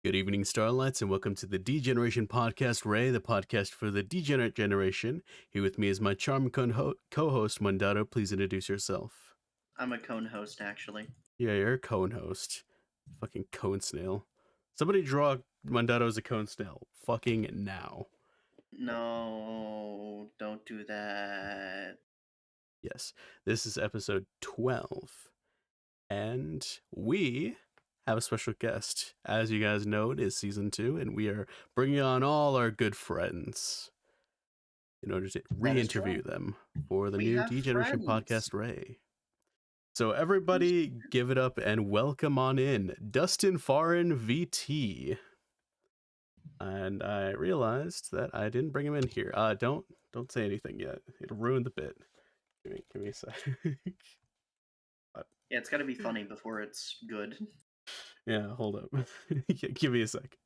Good evening, Starlights, and welcome to the D-Generation Podcast, Ray, the podcast for the degenerate generation. Here with me is my charming co-host, Mandato. Please introduce yourself. I'm a cone host, actually. Yeah, you're a cone host. Fucking cone snail. Somebody draw Mandato as a cone snail. Fucking now. No, don't do that. Yes, this is episode 12. And we have a special guest. As you guys know, it is season 2, and we are bringing on all our good friends in order to re-interview them for the We new have D-Generation friends. podcast, Ray. So everybody give it up and welcome on in DustinFarronVT. And I realized that I didn't bring him in here. Don't say anything yet. It'll ruin the bit. Give me a sec. Yeah, it's gotta be funny before it's good. Yeah, hold up. Give me a sec.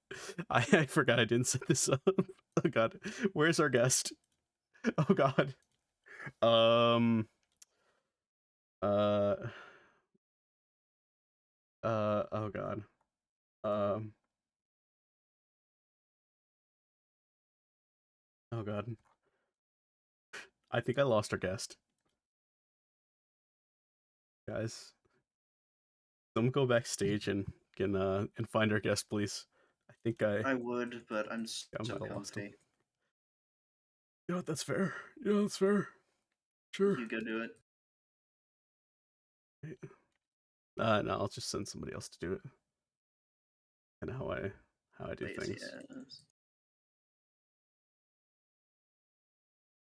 I forgot I didn't set this up. Oh god. Where's our guest? Oh god. Oh god. Oh god. I think I lost our guest. Guys. Someone go backstage and find our guest, please. I think I would, but I'm so might have lost him. comfy. You know what, that's fair. That's fair. Sure. You go do it. No, I'll just send somebody else to do it. And how I do things. Yes.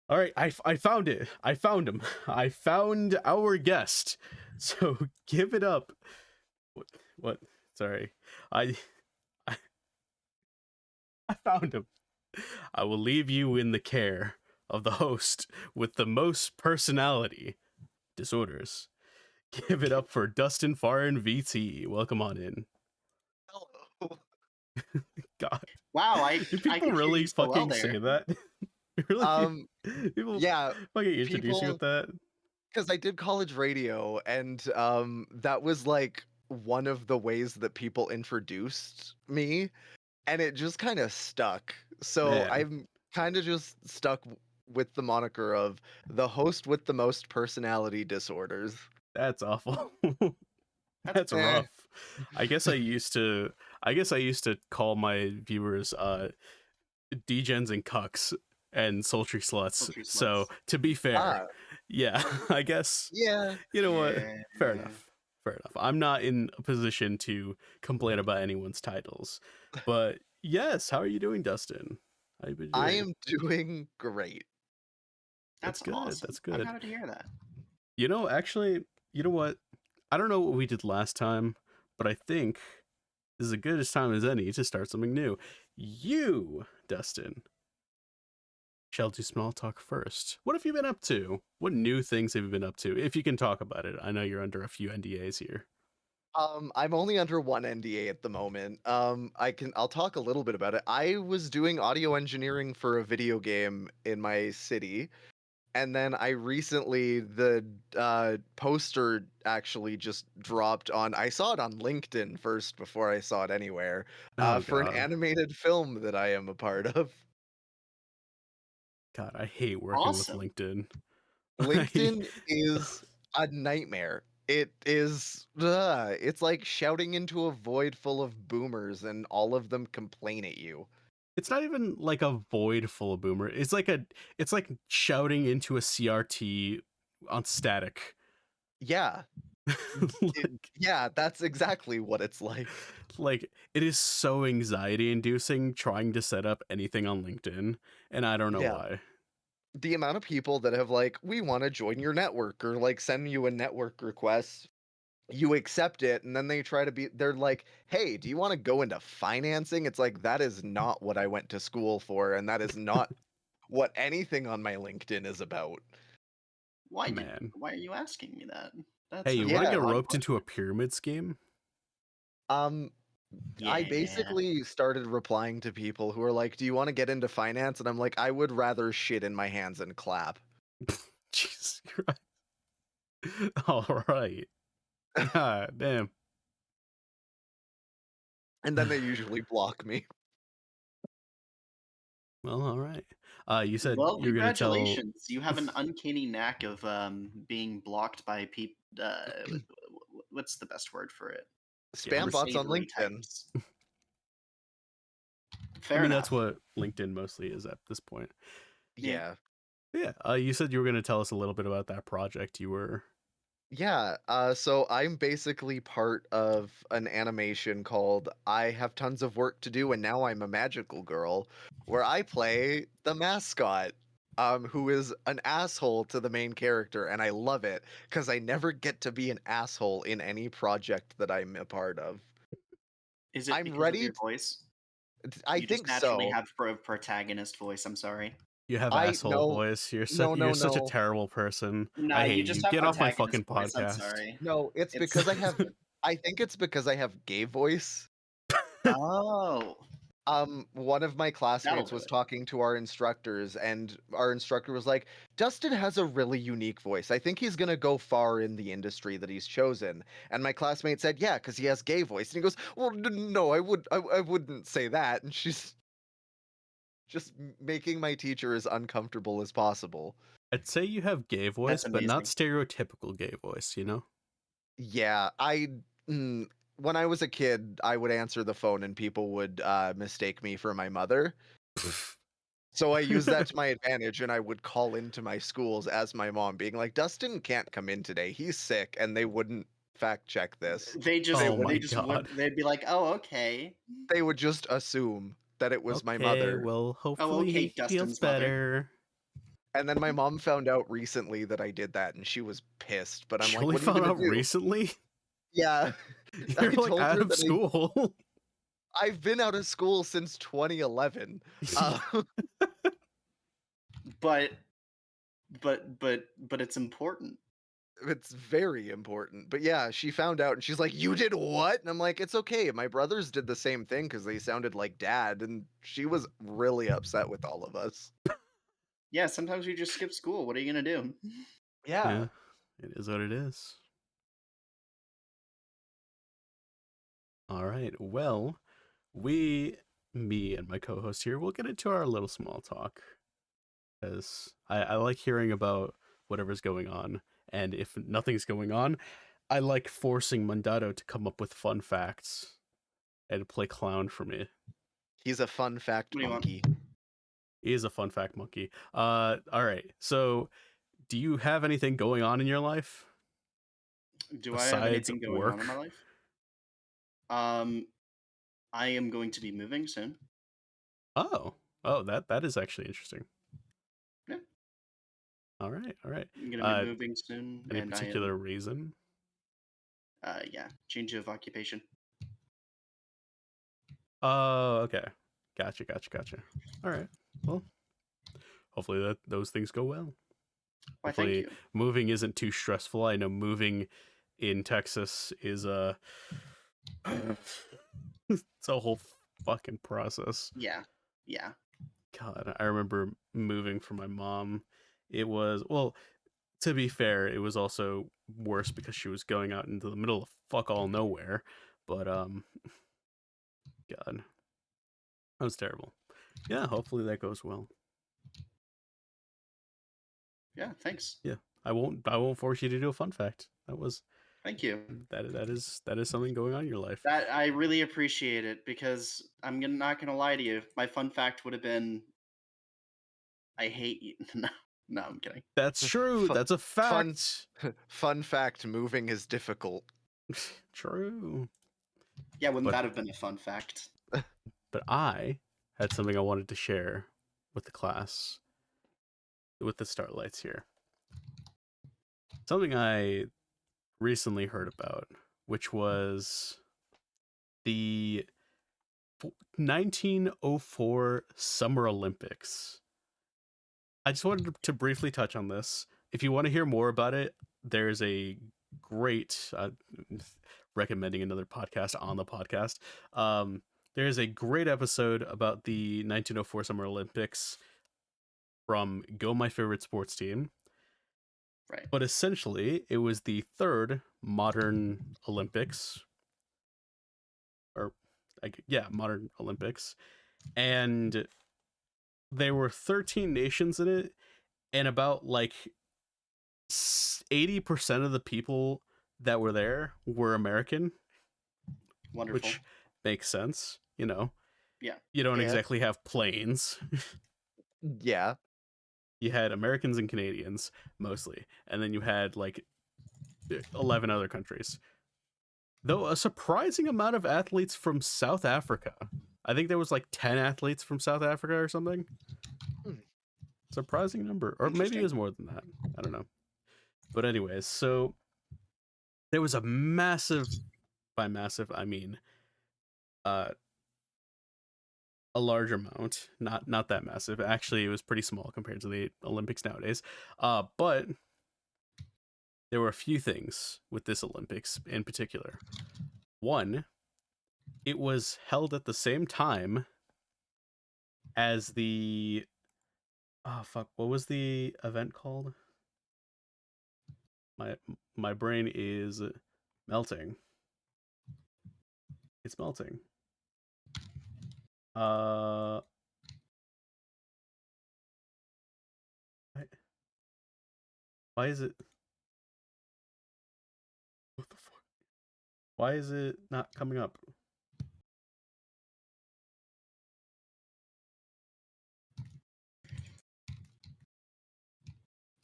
All right, I found it. I found him. I found our guest. So give it up. What? Sorry. I found him. I will leave you in the care of the host with the most personality disorders. Give it up for DustinFarronVT. Welcome on in. Hello. God. Wow, Do people really fucking say that? Really? People yeah, fucking introduce you with that? Because I did college radio, and that was like one of the ways that people introduced me, and it just kind of stuck. So Man. I'm kind of just stuck with the moniker of the host with the most personality disorders. That's awful. That's rough. I guess I used to call my viewers degens and cucks and sultry sluts. So to be fair, yeah, I guess. Yeah. You know what? Fair enough. I'm not in a position to complain about anyone's titles. But yes, how are you doing, Dustin? How you been doing? I am doing great. That's good. Awesome. That's good. I'm happy to hear that. You know, actually, you know what? I don't know what we did last time, but I think this is as good a time as any to start something new. You, Dustin, shall do small talk first. What have you been up to? What new things have you been up to? If you can talk about it. I know you're under a few NDAs here. I'm only under one NDA at the moment. I'll talk a little bit about it. I was doing audio engineering for a video game in my city, and then I recently the poster actually just dropped on. I saw it on LinkedIn first before I saw it anywhere. For an animated film that I am a part of. God, I hate working with LinkedIn. LinkedIn is a nightmare. It is, it's like shouting into a void full of boomers and all of them complain at you. It's not even like a void full of boomer. It's like shouting into a CRT on static. Yeah. Yeah, that's exactly what it's like. Like, it is so anxiety inducing trying to set up anything on LinkedIn, and I don't know why. The amount of people that have like, we want to join your network, or like send you a network request, you accept it, and then they're like, hey, do you want to go into financing? It's like, that is not what I went to school for, and that is not what anything on my LinkedIn is about. Why are you asking me that? Hey, you want to get roped into a pyramid scheme? I basically started replying to people who are like, do you want to get into finance? And I'm like, I would rather shit in my hands and clap. Jesus Christ. All right. God damn. and then they usually block me. Well, all right. You said Well, you're gonna tell. congratulations. You have an uncanny knack of being blocked by people. What's the best word for it? Yeah. Spam bots on Unsavory LinkedIn. types. I Fair mean, enough. that's what LinkedIn mostly is at this point. Yeah. Yeah. Yeah. You said you were gonna tell us a little bit about that project you were. Yeah, so I'm basically part of an animation called I Have Tons of Work to Do and Now I'm a Magical Girl, where I play the mascot, who is an asshole to the main character, and I love it because I never get to be an asshole in any project that I'm a part of. Is it I'm because of ready. your voice? I You just think naturally so. have protagonist voice. I'm sorry. You have I asshole no, voice. no, You're no, such a no, terrible person. Nah, I you hate just you. have Get off my protagonist fucking voice. I'm podcast. sorry. no. It's It's because I have. I think it's because I have gay voice. oh, One of my that'll classmates do was it. talking to our instructors, and our instructor was like, Dustin has a really unique voice. I think he's gonna go far in the industry that he's chosen. And my classmate said, yeah, because he has gay voice. And he goes, well, no, I wouldn't say that. And she's just making my teacher as uncomfortable as possible. I'd say you have gay voice, That's but not amazing. stereotypical gay voice. You know. Yeah, mm, when I was a kid, I would answer the phone and people would mistake me for my mother. So I used that to my advantage, and I would call into my schools as my mom, being like, "Dustin can't come in today. He's sick," and they wouldn't fact check this. They Oh would my They just would. god. They'd be like, "Oh, okay. they would just assume that it was my Okay. mother. Well, Oh, hopefully he okay." feels Dustin's mother. better. And then my mom found out recently that I did that, and she was pissed. But I'm She like, only "What are you found gonna out do?" recently. Yeah, I You're like told out her of that school. I've been out of school since 2011. Uh, But but it's important. It's very important. But yeah, she found out and she's like, "You did what?" And I'm like, "It's okay. My brothers did the same thing because they sounded like dad." And she was really upset with all of us. Yeah, sometimes you just skip school. What are you gonna do? Yeah. Yeah, it is what it is. All right. Well, me and my co-host here, we'll get into our little small talk, because I like hearing about whatever's going on, and if nothing's going on, I like forcing Mandato to come up with fun facts and play clown for me. He's a fun fact What do you want? monkey. He is a fun fact monkey. All right. So, do you have anything going on in your life Do I have besides anything going on work? in my life? Um, I am going to be moving soon. Oh, that is actually interesting. Yeah, All right, all right. I'm gonna be Uh, moving soon, any and I particular am. reason? Yeah, change of occupation. Oh, okay. Gotcha. All right. Well, hopefully those things go well. Why, thank Hopefully you. moving isn't too stressful. I know moving in Texas is a it's a whole fucking process. Yeah, yeah. God, I remember moving for my mom. It was, well, to be fair, it was also worse because she was going out into the middle of fuck all nowhere. But God, that was terrible. Yeah, hopefully that goes well. Yeah, thanks. Yeah, I won't force you to do a fun fact. That was Thank you. that is something going on in your life. That I really appreciate it because not gonna lie to you. My fun fact would have been I hate you. No, no, I'm kidding. That's true. Fu- That's a fun fact. fun fact, moving is difficult. True. Yeah, wouldn't But that have been a fun fact? I had something I wanted to share with the class, with the Starlights here. Something I recently heard about, which was the 1904 Summer Olympics. I just wanted to briefly touch on this. If you want to hear more about it, there's a great recommending another podcast on the podcast. There's a great episode about the 1904 Summer Olympics from Go My Favorite Sports Team. Right. But essentially, it was the third modern Olympics, or like, yeah, modern Olympics. And there were 13 nations in it, and about like 80% of the people that were there were American, Wonderful. which makes sense. You know, Yeah. you don't Yeah. exactly have planes. Yeah. You had Americans and Canadians mostly, and then you had like 11 other countries. Though a surprising amount of athletes from South Africa. I think there was like 10 athletes from South Africa or something. Hmm. Surprising number. Or maybe it was more than that. I don't know. But anyways, so there was a massive, by massive I mean uh a large amount, not that massive. Actually, it was pretty small compared to the Olympics nowadays. But there were a few things with this Olympics in particular. One, it was held at the same time as the oh fuck, what was the event called? My my brain is melting. It's melting. Uh why is it what the fuck? Why is it not coming up?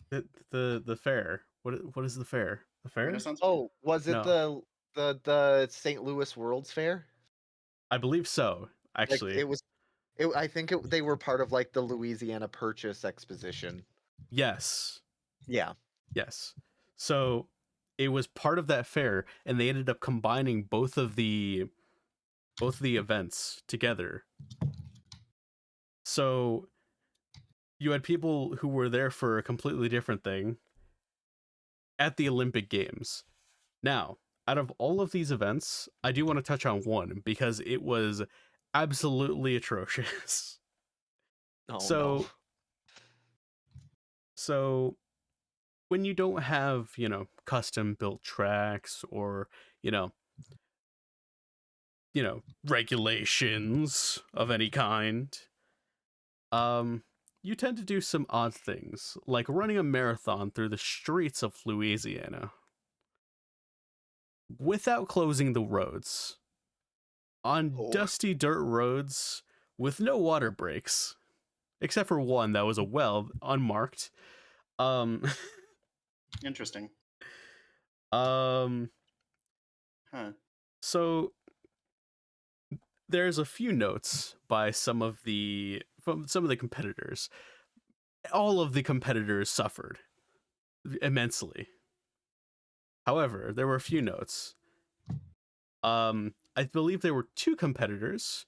The fair. What is the fair? The fair? Renaissance Fair? Oh, was it No. the St. Louis World's Fair? I believe so, Like actually. it was. I think they were part of like the Louisiana Purchase Exposition. Yes. Yeah. Yes. So it was part of that fair, and they ended up combining both of the events together. So you had people who were there for a completely different thing at the Olympic Games. Now, out of all of these events, I do want to touch on one because it was absolutely atrocious. Oh no. So so when you don't have, custom built tracks or, you know, regulations of any kind, you tend to do some odd things, like running a marathon through the streets of Louisiana without closing the roads on Oh. dusty dirt roads with no water breaks, except for one that was a well, unmarked. Um, Interesting. um, Huh. so there's a few notes by some of the competitors. All of the competitors suffered immensely. However, there were a few notes. I believe there were two competitors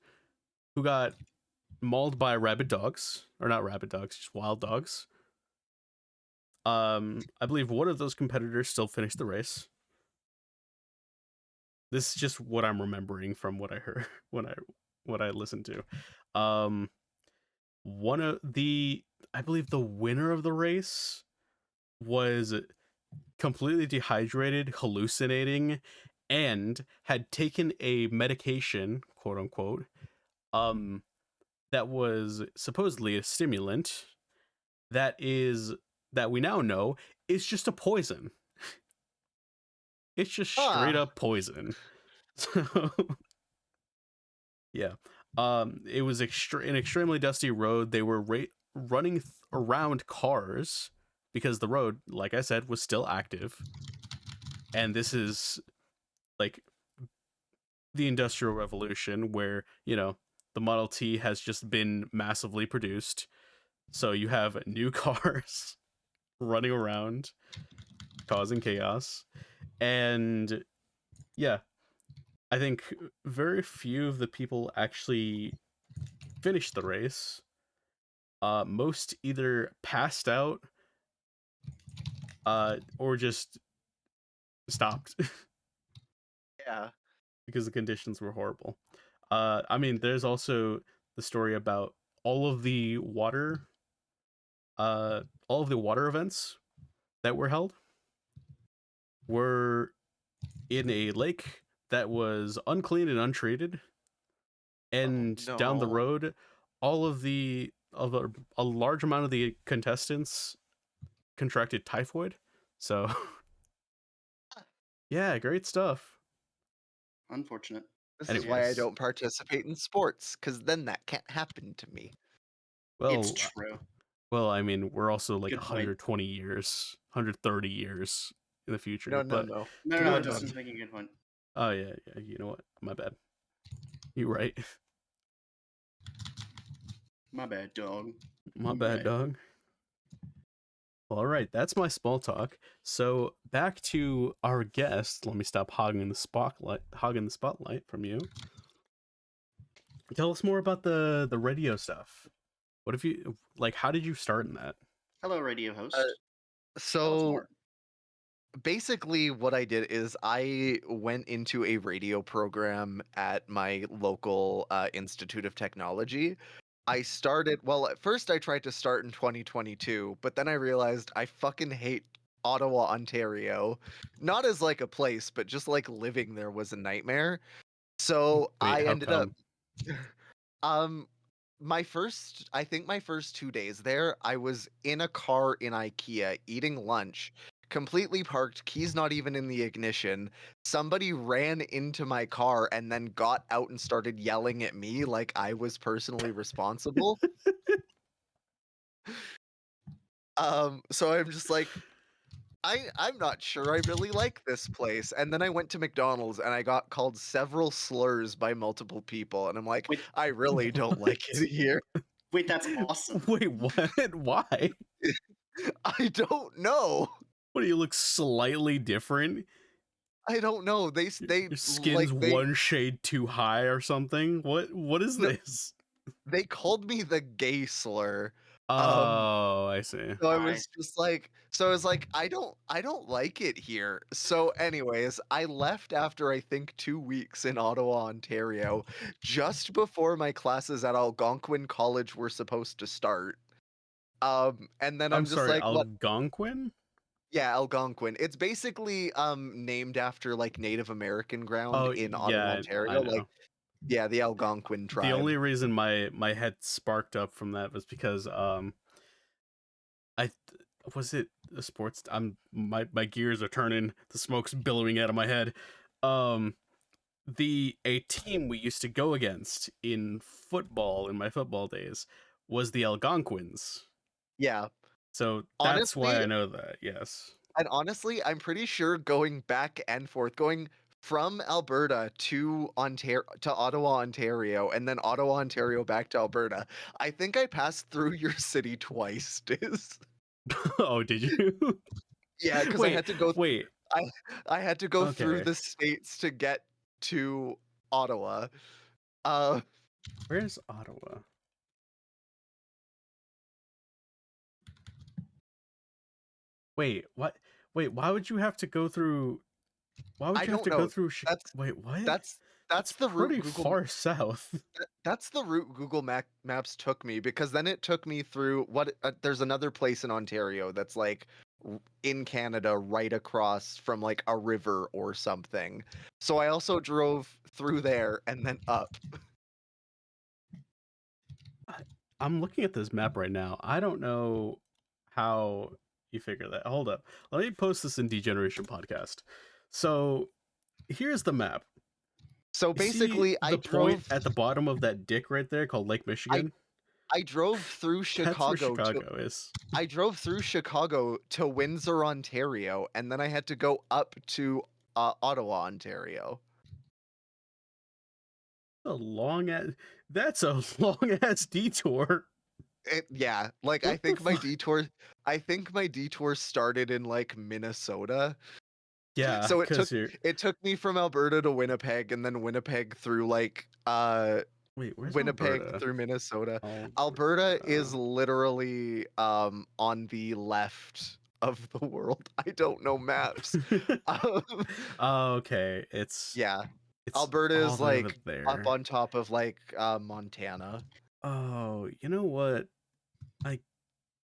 who got mauled by rabid dogs, or not rabid dogs, just wild dogs. I believe one of those competitors still finished the race. This is just what I'm remembering from what I heard what I listened to. One of the I believe the winner of the race was completely dehydrated, hallucinating, and had taken a medication, quote unquote, um, that was supposedly a stimulant that we now know is just a poison. It's just straight Ah. up poison. So yeah. It was an extremely dusty road. They were running around cars because the road, like I said, was still active. And this is like the Industrial Revolution where, the Model T has just been massively produced. So you have new cars running around causing chaos. And yeah, I think very few of the people actually finished the race. Most either passed out or just stopped Yeah. because the conditions were horrible. I mean, there's also the story about all of the water, all of the water events that were held were in a lake that was unclean and untreated. and down the no. road, all of a large amount of the contestants contracted typhoid. So, yeah, great stuff. Unfortunate. This is why I Anyways, don't participate in sports, because then that can't happen to me. It's well, true. well, I mean, we're also like Good point. 120 years, 130 years in the future. No, but no. No, Go Dustin's ahead. making a good point. Oh yeah, you know what? My bad. You right. My bad, dog. My bad, dog. All right, that's my small talk. So back to our guest. Let me stop hogging the spotlight from you. Tell us more about the radio stuff. What have you like? How did you start in that? Hello, radio host. Uh, Tell us So more. basically, what I did is I went into a radio program at my local Institute of Technology. I started, well, at first I tried to start in 2022, but then I realized I fucking hate Ottawa, Ontario. Not as like a place, but just like living there was a nightmare. So Wait, I how ended up, come? um, I think my first 2 days there, I was in a car in IKEA eating lunch, completely parked, keys not even in the ignition. Somebody ran into my car and then got out and started yelling at me like I was personally responsible. So I'm just like, I'm not sure I really like this place. And then I went to McDonald's and I got called several slurs by multiple people, and I'm like, Wait, I really don't like it here. wait, that's awesome. Wait, what? Why? I don't know. What do you look slightly different? I don't know. They Your skin's like they one shade too high or something? What is no, this? they called me the gay slur. Um Oh, I see. so Why? I was like, I don't like it here. So anyways, I left after I think 2 weeks in Ottawa, Ontario, just before my classes at Algonquin College were supposed to start. And then I'm I'm just sorry, like, what? Algonquin? Yeah, Algonquin. It's basically named after like Native American ground Oh, in Ottawa, yeah, I Ontario. Like, know. yeah, the Algonquin The tribe. only reason my head sparked up from that was because I was it a sports my gears are turning, the smoke's billowing out of my head. Um the a team we used to go against in football in my football days was the Algonquins. Yeah. So that's why Honestly, I know that. Yes. I'm pretty sure going back and forth, going from Alberta to Ontario to Ottawa, Ontario, and then Ottawa, Ontario back to Alberta. I think I passed through your city twice, Diz. Oh, did you? Yeah, because Wait, wait. I I had to go through Okay. the states to get to Ottawa. Uh Where's Ottawa? Wait, what? Wait, why would you have to go through? Why would I you have don't to go know. through? That's Wait, what? that's That's that's the route pretty far south. That's the route Google Maps took me, because then it took me through there's another place in Ontario that's like in Canada right across from like a river or something. So I also drove through there and then up. I'm looking at this map right now. I don't know how you figure that. Hold up. Let me post this in Degeneration Podcast. So here's the map. So You see basically the point at the bottom of that dick right there called Lake I Michigan? I drove through That's where Chicago to Chicago is. I drove through Chicago to Windsor, Ontario, and then I had to go up to Ottawa, Ontario. A long ass. That's a long ass detour. Yeah, like What the fuck? I think my detour started in like Minnesota. Yeah, So because you're. it took me from Alberta to Winnipeg, and then Winnipeg through like Wait, where's Winnipeg Alberta? through Minnesota. Alberta is Alberta. literally on the left of the world. I don't know maps. Um, Oh, okay, it's yeah, it's Alberta all is the way over like up there. on top of like Montana. Oh, you know what? I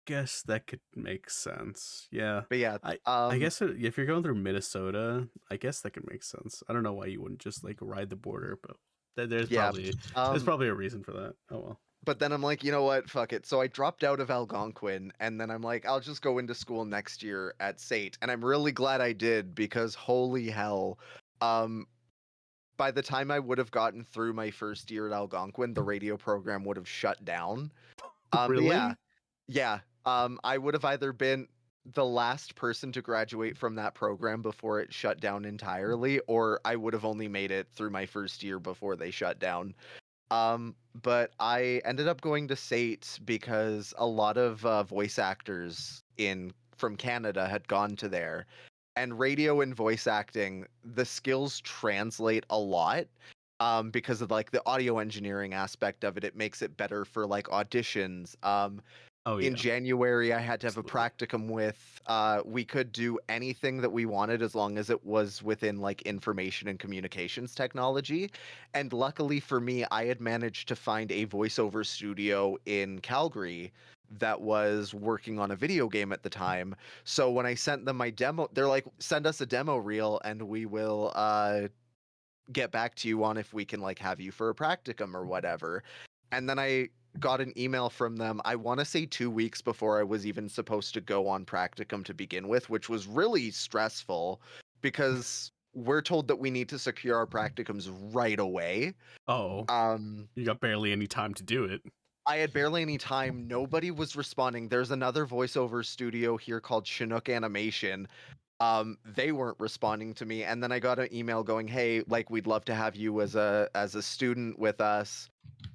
guess that could make sense. Yeah, But yeah, I guess if you're going through Minnesota, I guess that could make sense. I don't know why you wouldn't just like ride the border, but There's Yeah. probably a reason for that. Oh well. But then I'm like, you know what? Fuck it. So I dropped out of Algonquin, and then I'm like, I'll just go into school next year at SAIT. And I'm really glad I did because holy hell. Um, by the time I would have gotten through my first year at Algonquin, the radio program would have shut down. But yeah, Really? yeah. I would have either been the last person to graduate from that program before it shut down entirely, or I would have only made it through my first year before they shut down. But I ended up going to SAIT because a lot of voice actors in from Canada had gone to there. And radio and voice acting, the skills translate a lot. Because of like the audio engineering aspect of it, it makes it better for like auditions. Oh In yeah. January, I had to have a Absolutely. practicum with, we could do anything that we wanted as long as it was within like information and communications technology. And luckily for me, I had managed to find a voiceover studio in Calgary that was working on a video game at the time. So when I sent them my demo, they're like, send us a demo reel and we will get back to you on if we can like have you for a practicum or whatever. And then I got an email from them, I want to say 2 weeks before I was even supposed to go on practicum to begin with, which was really stressful because we're told that we need to secure our practicums right away. Oh, Um, you got barely any time to do it. I had barely any time. Nobody was responding. There's another voiceover studio here called Chinook Animation. They weren't responding to me, and then I got an email going, "Hey, like we'd love to have you as a student with us.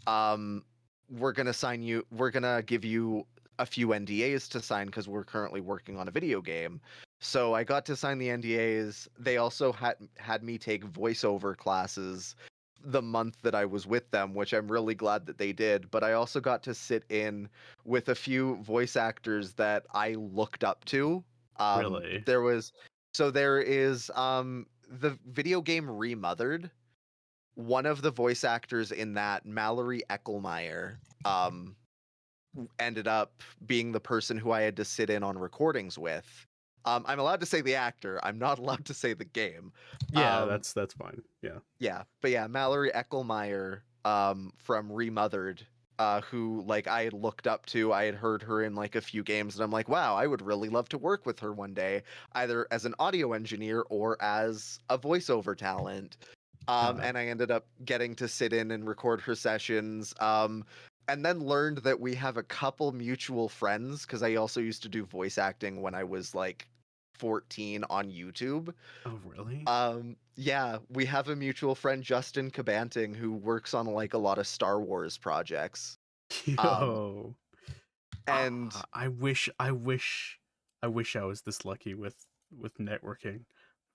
Um, we're gonna sign you. We're gonna give you a few NDAs to sign because we're currently working on a video game." So I got to sign the NDAs. They also had me take voiceover classes the month that I was with them, which I'm really glad that they did. But I also got to sit in with a few voice actors that I looked up to. Really? There is the video game Remothered. One of the voice actors in that, Mallory Eckelmeyer, ended up being the person who I had to sit in on recordings with. I'm allowed to say the actor. I'm not allowed to say the game. Yeah, Um, that's fine. Yeah. yeah, but yeah, Mallory Eckelmeyer from Remothered, who like I had looked up to. I had heard her in like a few games, and I'm like, wow, I would really love to work with her one day, either as an audio engineer or as a voiceover talent. Uh, And I ended up getting to sit in and record her sessions. And then learned that we have a couple mutual friends because I also used to do voice acting when I was like 14 on YouTube. oh really? Yeah, we have a mutual friend, Justin Cabanting, who works on like a lot of Star Wars projects. Um, Yo. and I wish I was this lucky with networking. It'd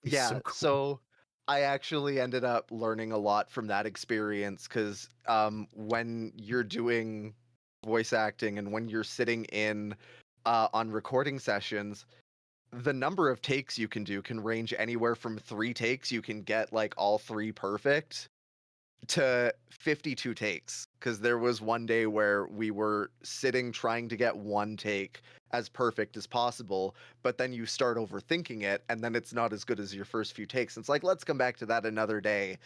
be yeah, so cool. so I actually ended up learning a lot from that experience because when you're doing voice acting and when you're sitting in on recording sessions, the number of takes you can do can range anywhere from 3 takes. You can get like all three perfect to 52 takes because there was one day where we were sitting trying to get one take as perfect as possible, but then you start overthinking it and then it's not as good as your first few takes. It's like, let's come back to that another day.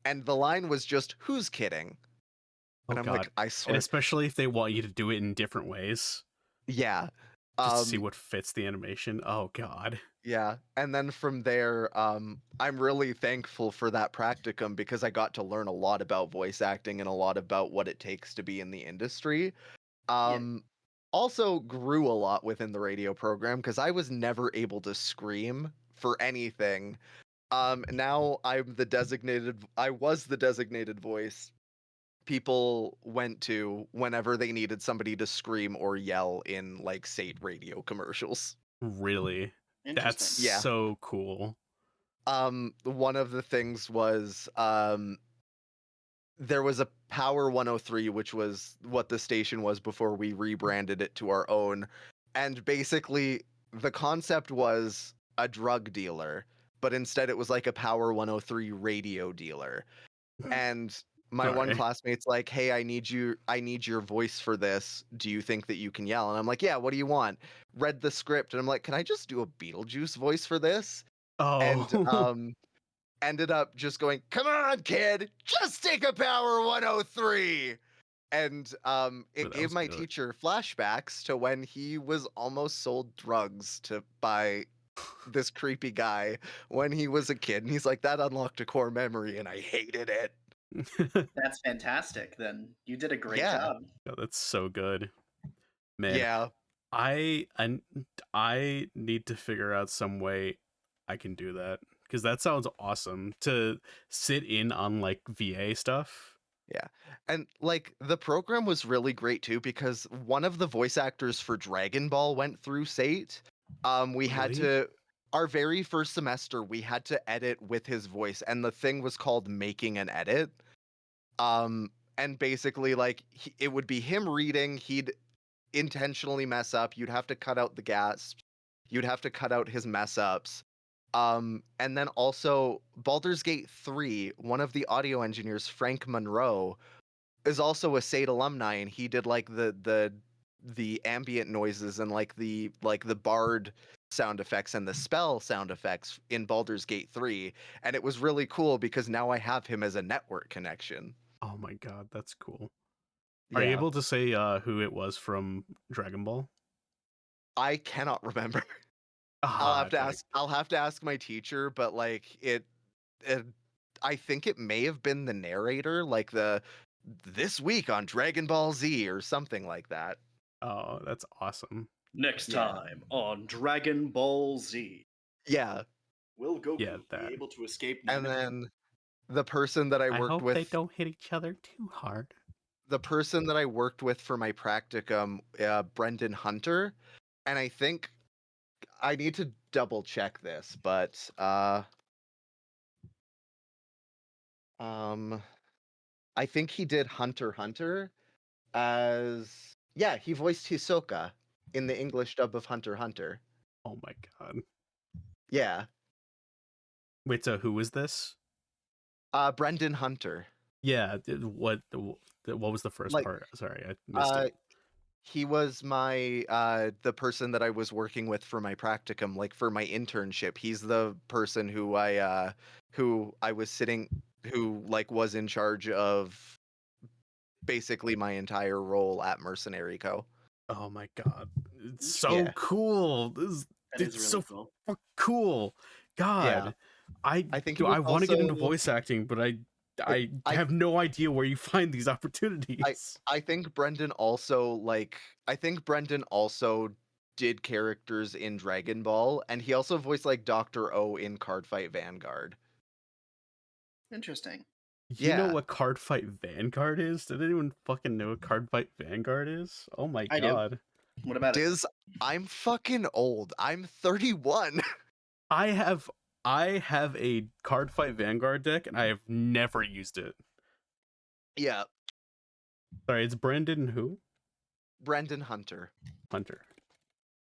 And the line was just, who's kidding? Oh And I'm god. like, I And swear. especially if they want you to do it in different ways, Yeah. just to see Um, what fits the animation. Oh god. yeah. And then from there, I'm really thankful for that practicum because I got to learn a lot about voice acting and a lot about what it takes to be in the industry. Yeah. Um, Also grew a lot within the radio program because I was never able to scream for anything. Now I was the designated voice people went to whenever they needed somebody to scream or yell in like SAIT radio commercials. Really? That's Interesting. Yeah. so cool. One of the things was there was a Power 103, which was what the station was before we rebranded it to our own. And basically, the concept was a drug dealer, but instead it was like a Power 103 radio dealer. And my one Sorry. classmate's like, "Hey, I need your voice for this. Do you think that you can yell?" And I'm like, "Yeah, what do you want?" Read the script and I'm like, "Can I just do a Beetlejuice voice for this?" And Oh. ended up just going, "Come on, kid, just take a power 103." And it That gave was my good. teacher flashbacks to when he was almost sold drugs to by this creepy guy when he was a kid. And he's like, that unlocked a core memory, and I hated it. That's fantastic. Then you did a great Yeah. job. Oh, that's so good, man. Yeah. I need to figure out some way I can do that, because that sounds awesome to sit in on like VA stuff. Yeah. And like the program was really great too because one of the voice actors for Dragon Ball went through SATE. We had Really? to our very first semester we had to edit with his voice, and the thing was called making an edit. And basically like it would be him reading, he'd intentionally mess up, you'd have to cut out the gasps, you'd have to cut out his mess ups. And then also Baldur's Gate 3, one of the audio engineers, Frank Monroe, is also a SAIT alumni, and he did like the ambient noises and like the bard sound effects and the spell sound effects in Baldur's Gate 3, and it was really cool because now I have him as a network connection. Oh my god, that's cool. Are you Yeah. able to say who it was from Dragon Ball? I cannot remember. Ah, I'll have to ask my teacher, but like it I think it may have been the narrator, like the this week on Dragon Ball Z or something like that. oh, that's awesome. Next Yeah. time on Dragon Ball Z, Yeah. will Goku Yeah, be that. able to escape And Namek? then the person that I I worked hope they with don't hit each other too hard. the person that I worked with for my practicum, Brendan Hunter, and I think I need to double check this, but I think he did Hunter x Hunter as yeah, he voiced Hisoka in the English dub of Hunter x Hunter. Oh my god. Yeah. Wait, so who was this? Brendan Hunter. Yeah, what was the first Like part? Sorry, I missed uh it. he was my the person that I was working with for my practicum, like for my internship. He's the person who I was sitting who like was in charge of basically my entire role at Mercenary Co. Oh my god. It's so Yeah. cool. That It's is so really cool. cool. Yeah. God. I think he was I want to get into also voice acting, but I I have no idea where you find these opportunities. I think Brendan also did characters in Dragon Ball, and he also voiced like Dr. O in Cardfight Vanguard. Interesting. You know Yeah. what Card Fight Vanguard is? Did anyone fucking know what Card Fight Vanguard is? Oh my I do. god. What about it? Diz, I'm fucking old. I'm 31. I have a Card Fight Vanguard deck and I have never used it. Yeah, Sorry, it's Brandon who? Brendan Hunter. Hunter.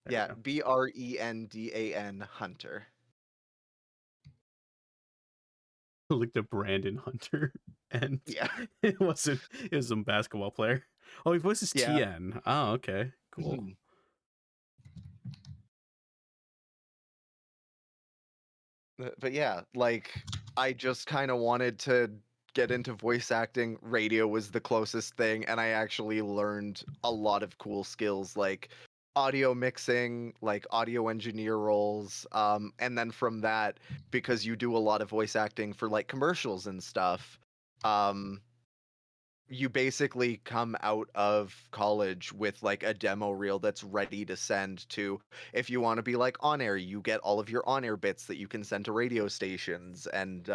There Yeah, we Brendan Hunter. go. Looked at Brandon Hunter and Yeah. it was some basketball player. Oh, he voices Yeah. TN. Oh, okay. Cool. Mhm. But yeah, like I just kind of wanted to get into voice acting. Radio was the closest thing, and I actually learned a lot of cool skills like audio mixing, like audio engineer roles. And then from that, because you do a lot of voice acting for like commercials and stuff, um, you basically come out of college with like a demo reel that's ready to send to if you want to be like on air, you get all of your on air bits that you can send to radio stations and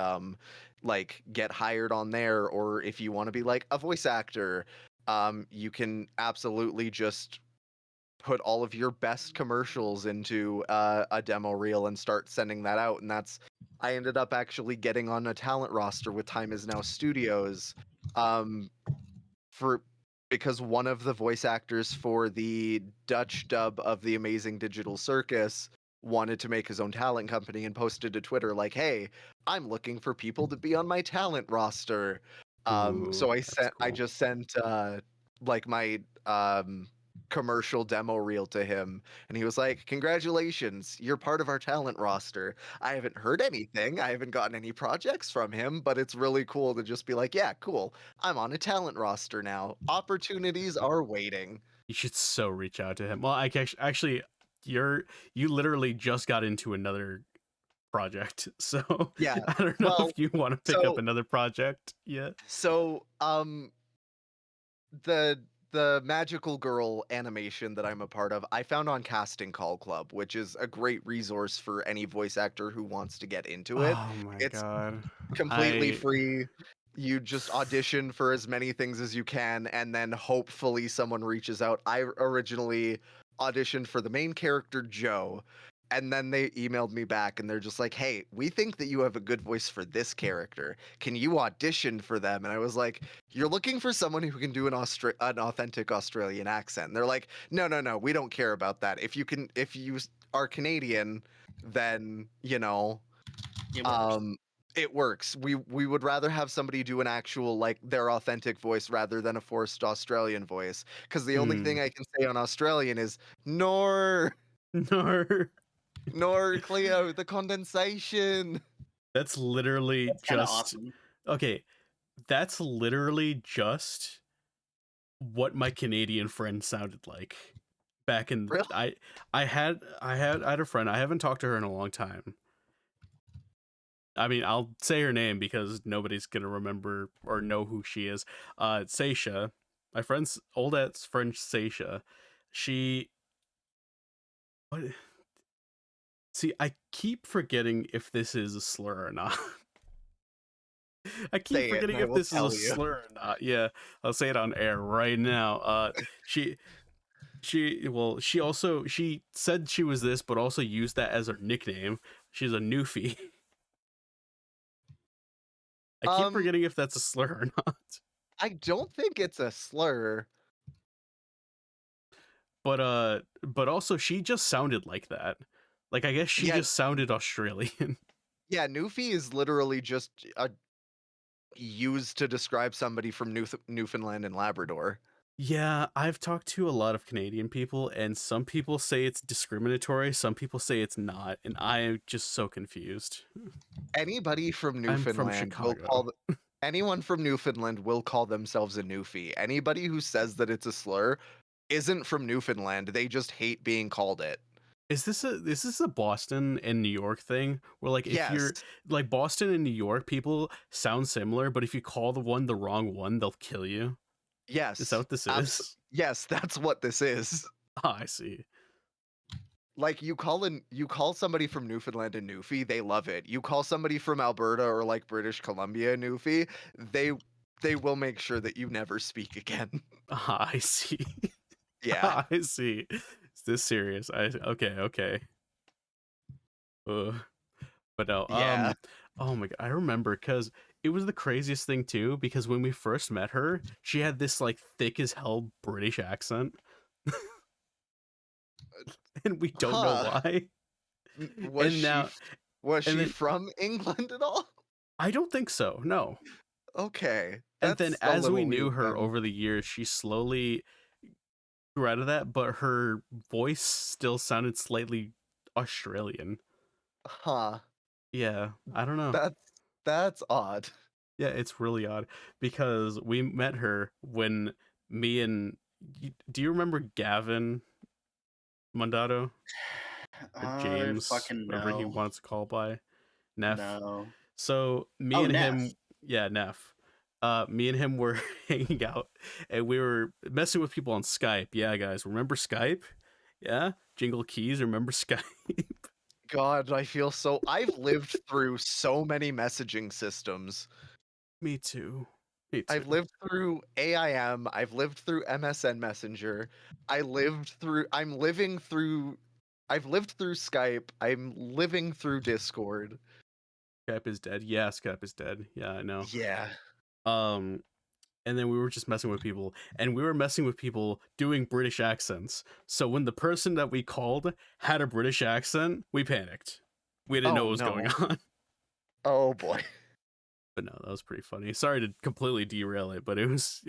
like get hired on there. Or if you want to be like a voice actor, you can absolutely just put all of your best commercials into a demo reel and start sending that out. And that's I ended up actually getting on a talent roster with Time Is Now Studios. Um, for because one of the voice actors for the Dutch dub of The Amazing Digital Circus wanted to make his own talent company and posted to Twitter like, "Hey, I'm looking for people to be on my talent roster." Ooh, So that's I cool. just sent like my commercial demo reel to him, and he was like, "Congratulations, you're part of our talent roster." I haven't heard anything. I haven't gotten any projects from him, but it's really cool to just be like, "Yeah, cool. I'm on a talent roster now. Opportunities are waiting." You should so reach out to him. Well, actually, you literally just got into another project, so Yeah. I don't know Well, if you want to pick up so another project yet. so the the magical girl animation that I'm a part of, I found on Casting Call Club, which is a great resource for any voice actor who wants to get into it. Oh my It's god. completely I free. You just audition for as many things as you can, and then hopefully someone reaches out. I originally auditioned for the main character, Joe, and then they emailed me back and they're just like, "Hey, we think that you have a good voice for this character. Can you audition for them?" And I was like, "You're looking for someone who can do an authentic Australian accent." And they're like, "No, no, no, we don't care about that. If you are Canadian, then, It works. um it works. We would rather have somebody do an actual, like, their authentic voice rather than a forced Australian voice, because the only thing mm, I can say on Australian is nor no. nor Cleo, the condensation." That's literally That's kind of just awesome. okay. That's literally just what my Canadian friend sounded like back in Really? I had a friend. I haven't talked to her in a long time. I mean, I'll say her name because nobody's gonna remember or know who she is. Seisha, my friend's old ass friend Seisha. She what? See, I keep forgetting if this is a slur or not. I keep Say it forgetting and I if will this is a tell you. slur or not. Yeah, I'll say it on air right now. She she said she was this, but also used that as her nickname. She's a newfie. I keep Um, forgetting if that's a slur or not. I don't think it's a slur. But also she just sounded like that. Like I guess she Yeah, just sounded Australian. yeah, Newfie is literally just used to describe somebody from Newfoundland and Labrador. Yeah, I've talked to a lot of Canadian people, and some people say it's discriminatory, some people say it's not, and I'm just so confused. Anybody from I'm from Newfoundland will Chicago. anyone from Newfoundland will call themselves a Newfie. Anybody who says that it's a slur isn't from Newfoundland. They just hate being called it. Is this a Boston and New York thing where like if Yes. you're like Boston and New York people sound similar, but if you call the wrong one, they'll kill you? Is that Yes. what this is? Yes, that's what this is. Ah, I see. Like, you call somebody from Newfoundland a Newfie, they love it. You call somebody from Alberta or like British Columbia a Newfie, they will make sure that you never speak again. Ah, I see. Yeah. Ah, I see. Is this serious? Okay. Uh, but no, Yeah. oh my god, I remember because it was the craziest thing too. Because when we first met her, she had this like thick as hell British accent, and we don't know Huh. why. Was And she now, was and she then from England at all? I don't think so. No. Okay. And then That's a as we little knew weird her then. over the years, she slowly grew out of that, but her voice still sounded slightly Australian. Huh. Yeah, I don't know. That's that's odd. Yeah, it's really odd because we met her when me and do you remember Gavin Mondato or James, Fucking whatever he no. wants to call by Neff? No. So me Oh, and Neff. him, yeah, Neff. Me and him were hanging out and we were messing with people on Skype. Yeah, guys, remember Skype? Yeah, Jingle Keys. Remember Skype? God, I've lived through so many messaging systems. Me too. Me too. I've lived through AIM, I've lived through MSN Messenger. I've lived through Skype, I'm living through Discord. Skype is dead. Yeah, Skype is dead. Yeah, I know. Yeah. Um, and then we were just messing with people, and we were messing with people doing British accents. So when the person that we called had a British accent, we panicked. We didn't know Oh what was going no. on. Oh boy. But no, that was pretty funny. Sorry to completely derail it, but it was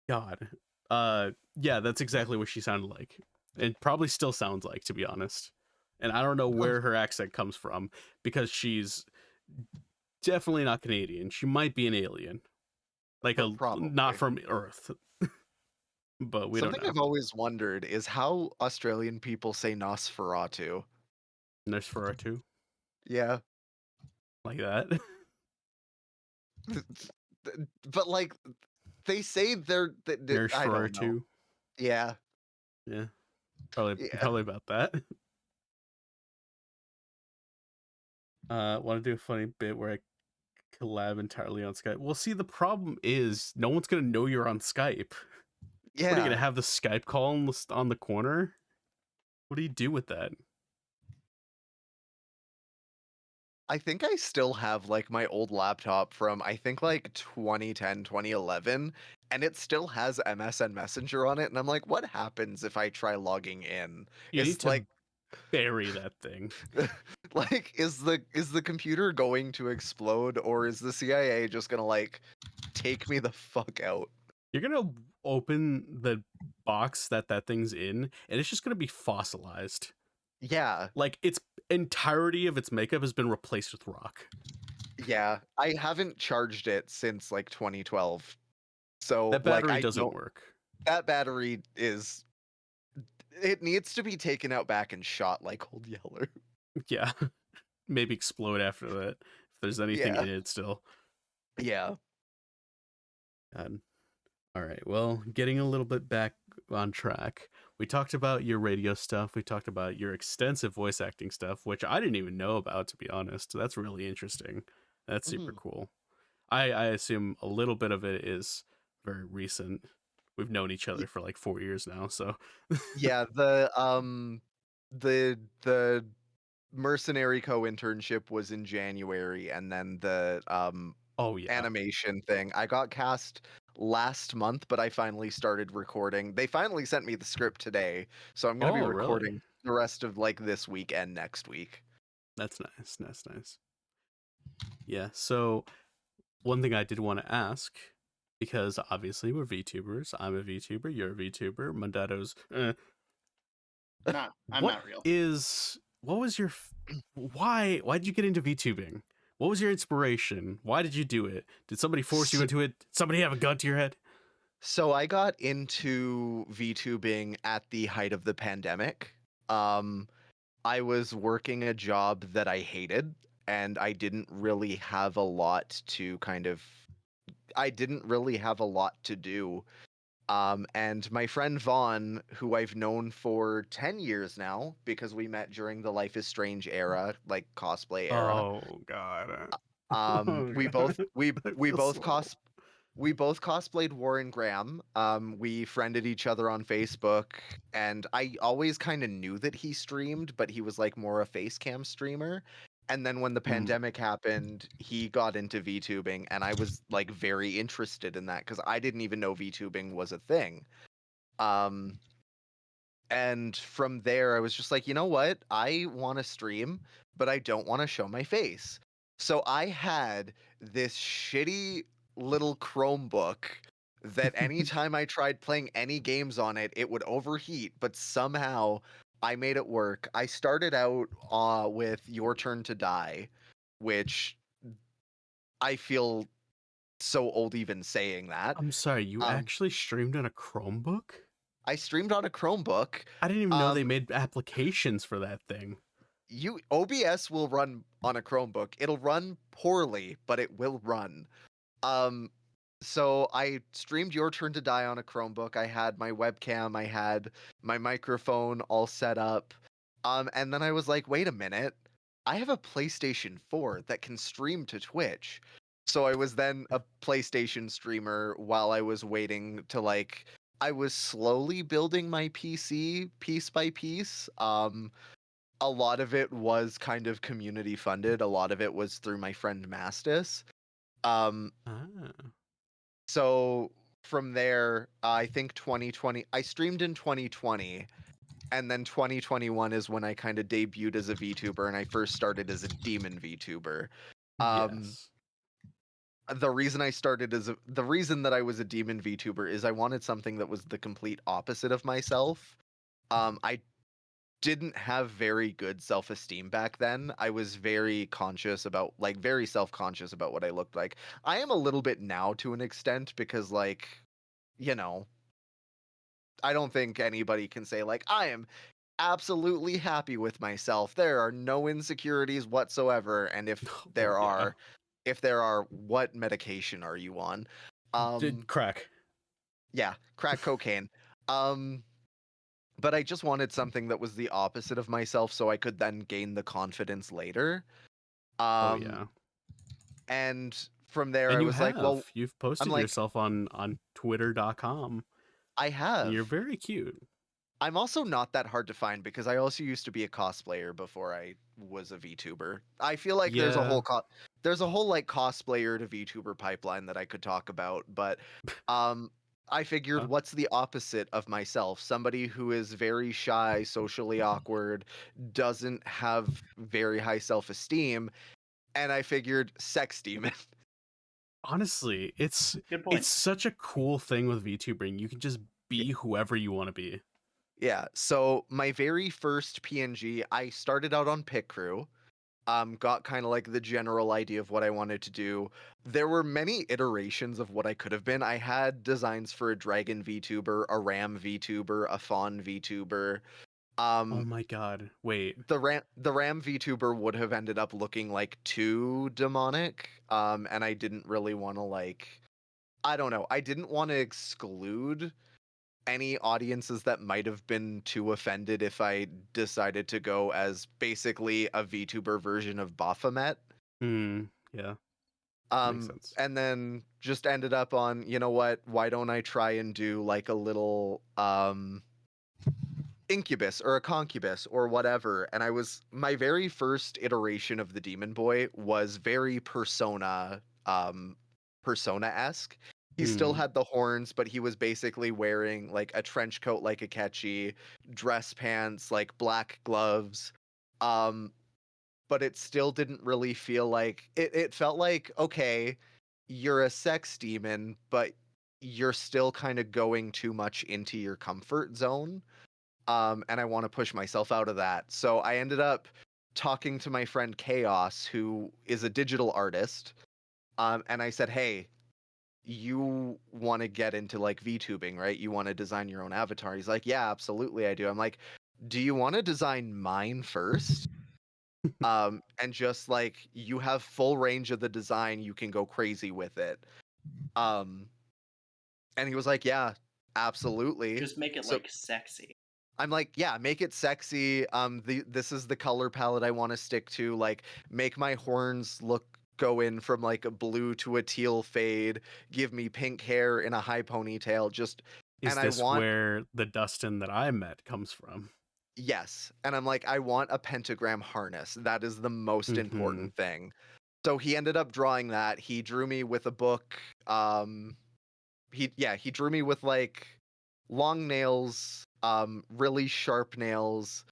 God. Yeah, that's exactly what she sounded like. And probably still sounds like, to be honest. And I don't know where her accent comes from because she's definitely not Canadian. She might be an alien. Like a not Probably. from Earth. But we don't Something know. I've always wondered is how Australian people say Nosferatu. Nosferatu. Yeah. Like that. But like they say I don't know. Nosferatu. Yeah. Yeah. Probably Yeah. probably about that. Want to do a funny bit where I collab entirely on Skype. Well, see, the problem is no one's gonna know you're on Skype. What are you gonna Yeah. have the Skype call on the corner? What do you do with that? I think I still have like my old laptop from I think like 2010, 2011, and it still has MSN Messenger on it, and I'm like, what happens if I try logging in? You need Is to like bury that thing. like is the computer going to explode, or is the CIA just gonna like take me the fuck out? You're gonna open the box that thing's in, and it's just gonna be fossilized. Yeah. Like its entirety of its makeup has been replaced with rock. Yeah. I haven't charged it since like 2012. So That like battery I doesn't don't work. that battery is it needs to be taken out back and shot like Old Yeller. Yeah. Maybe explode after that if there's anything Yeah. in it still. Yeah. God. All right. Well, getting a little bit back on track. We talked about your radio stuff. We talked about your extensive voice acting stuff, which I didn't even know about, to be honest. That's really interesting. That's super Mhm. cool. I assume a little bit of it is very recent. We've known each Y- other for like 4 years now, so Yeah, the Mercenary Co internship was in January, and then the oh yeah. animation thing. I got cast last month, but I finally started recording. They finally sent me the script today, so I'm going to be Oh really? recording the rest of like this week and next week. That's nice. That's nice. Yeah. So one thing I did want to ask, because obviously we're VTubers. I'm a VTuber. You're a VTuber. Mundato's. I'm not real. What was your why did you get into VTubing? What was your inspiration? Why did you do it? Did somebody force you So, into it? Did somebody have a gun to your head? so I got into VTubing at the height of the pandemic. Um I was working a job that I hated, and I didn't really have a lot to do. And my friend Vaughn, who I've known for 10 years now because we met during the Life is Strange era, like cosplay era. Oh god. Um Oh we god. both we I we feel both so cos old. we both cosplayed Warren Graham. We friended each other on Facebook, and I always kind of knew that he streamed, but he was like more a face cam streamer. And then when the Mm. pandemic happened, he got into VTubing, and I was like very interested in that because I didn't even know VTubing was a thing. Um, and from there, I was just like, you know what? I want to stream, but I don't want to show my face. So I had this shitty little Chromebook that anytime I tried playing any games on it, it would overheat, but somehow I made it work. I started out with Your Turn to Die, which I feel so old even saying that. I'm sorry, you Um, actually streamed on a Chromebook? I streamed on a Chromebook. I didn't even know they Um, made applications for that thing. OBS will run on a Chromebook. It'll run poorly, but it will run. Um so I streamed Your Turn to Die on a Chromebook. I had my webcam, I had my microphone all set up. And then I was like, "Wait a minute. I have a PlayStation 4 that can stream to Twitch." So I was then a PlayStation streamer while I was waiting to like I was slowly building my PC piece by piece. A lot of it was kind of community funded. A lot of it was through my friend Mastis. Um, Ah. so from there, I think 2020, I streamed in 2020, and then 2021 is when I kind of debuted as a VTuber, and I first started as a demon VTuber. Um, Yes. the reason I started as the reason that I was a demon VTuber is I wanted something that was the complete opposite of myself. I didn't have very good self-esteem back then. I was very conscious about like very self-conscious about what I looked like. I am a little bit now to an extent because like, you know, I don't think anybody can say like I am absolutely happy with myself. There are no insecurities whatsoever, and Oh yeah. if there are, what medication are you on? Did crack. Yeah, crack cocaine. Um but I just wanted something that was the opposite of myself so I could then gain the confidence later. Oh Um yeah. and from there And I you was like, have. well, You've I'm posted like, yourself on twitter.com I and you're have. very cute. I'm also not that hard to find because I also used to be a cosplayer before I was a VTuber. I feel like Yeah. there's a whole like cosplayer to VTuber pipeline that I could talk about, but um I figured Uh, what's the opposite of myself? Somebody who is very shy, socially awkward, doesn't have very high self-esteem, and I figured sex demon. honestly, Good it's point. such a cool thing with VTubing. You can just be whoever you want to be. Yeah, so my very first PNG, I started out on Pit Crew. Got kind of like the general idea of what I wanted to do. There were many iterations of what I could have been. I had designs for a dragon VTuber, a ram VTuber, a fawn VTuber. Oh Um, my god. Wait. the ram VTuber would have ended up looking like too demonic. And I didn't really want to like, I don't know. I didn't want to exclude any audiences that might have been too offended if I decided to go as basically a VTuber version of Baphomet. Yeah, makes sense. And then just ended up on, you know what, why don't I try and do like a little incubus or a concubus or whatever. And I was my very first iteration of the Demon Boy was very persona-esque. He still Hmm. had the horns, but he was basically wearing like a trench coat like a Akechi, dress pants, like black gloves. Um, but it still didn't really feel like it felt like, okay, you're a sex demon, but you're still kind of going too much into your comfort zone. And I want to push myself out of that. So I ended up talking to my friend Chaos, who is a digital artist. And I said, hey, you want to get into like VTubing, right? You want to design your own avatar. He's like, yeah, absolutely, I do. I'm like, do you want to design mine first? And just like you have full range of the design, you can go crazy with it. Um, and he was like, yeah, absolutely. Just make it So like sexy. I'm like, yeah, make it sexy. This is the color palette I want to stick to. Like, make my horns go in from like a blue to a teal fade. Give me pink hair in a high ponytail. Is And I this want, where the Dustin that I met comes from? yes. And I'm like, I want a pentagram harness. That is the most Hmm. important thing. So he ended up drawing that. He drew me with a book. He drew me with like long nails, really sharp nails,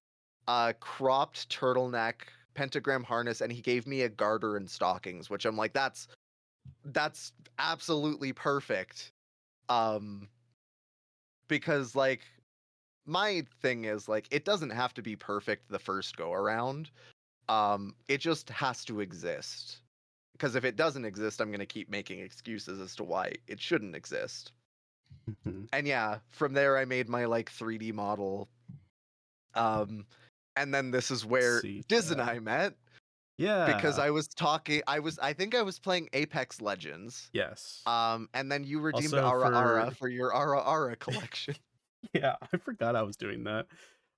cropped turtleneck, pentagram harness, and he gave me a garter and stockings, which I'm like, that's absolutely perfect. Um, because like my thing is like it doesn't have to be perfect the first go around. It just has to exist. Because if it doesn't exist, I'm gonna keep making excuses as to why it shouldn't exist. Hmm. And yeah, from there I made my like 3D model. Um, and then this is where See, Diz and chat. I met because Yeah. I think I was playing Apex Legends. Yes. And then you redeemed Also Ara for Ara for your Ara Ara collection. yeah, I forgot I was doing that.